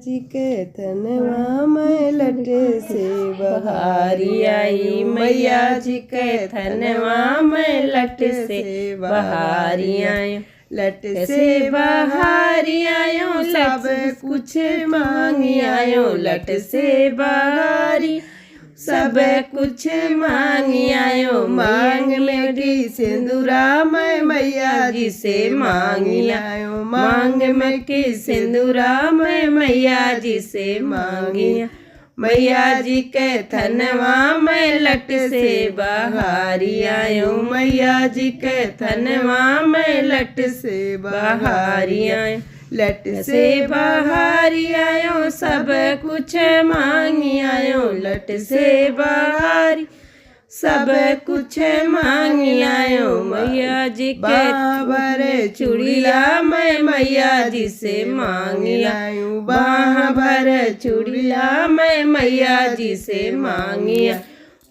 जी के तनवा में लट से बहारी आई, मैया जी के तनवा में लट से बहारी आयो, लट से बहारी आयो, सब कुछ मांगी आयो, लट से बहारी सब कुछ मांगी आयो, मांग में की सिंदूरा मैं मैया जी से मांगी आयो, मांग में की सिंदूरा मैं मैया जी से मांगी, मैया जी के थनवा में लट से बहारी आयो, मैया जी के थनवा में लट से बहारी आयो, लट से बहारी आयो, सब कुछ मांगी आयो, लट से बहारी सब कुछ मांगी आयो, मैया जी के बाबर चूड़िया मैं मैया जी से मांगी आयो, बाबर चूड़िया मैं मैया जी से मांगी,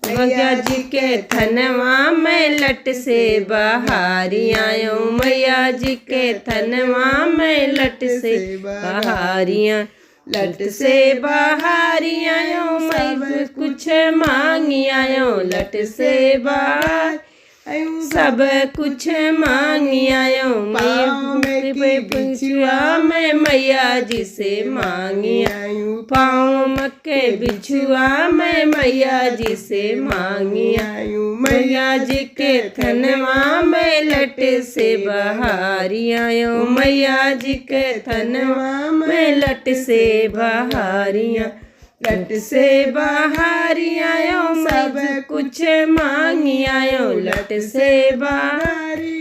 मैया जी के थनवा में लट से बहारी आयो, मैया जी के थनवा में लट से बहारी आयो, लट से बहारी आयो, सब कुछ मांगी आयो, लट से बहारी सब कुछ मांगी आयो, मैया बिछुआ मैं मैया जी से मांगी आयो, पाँव मक्के बिछुआ मैं मैया जी से मांगी आयो, मैया जी के थनवा में लट से बहारी आयो, मैया जी के थनवा में लट से बहारी आयो, लट से बहारी आयो, सब कुछ मांगी आयो, लट से बहारी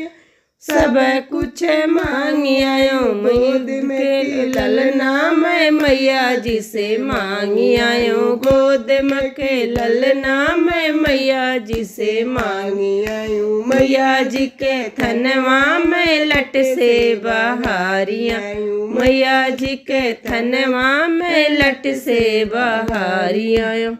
सब कुछ मांगी आयो, गोद में ललना मैं मैया जी से मांगी आयो, गोद में के ललना मैं मैया जी से मांगी आयो, मैया जी के थनवा में लट से बहारी आयो, मैया जी के थनवा में लट से बहारी आयो।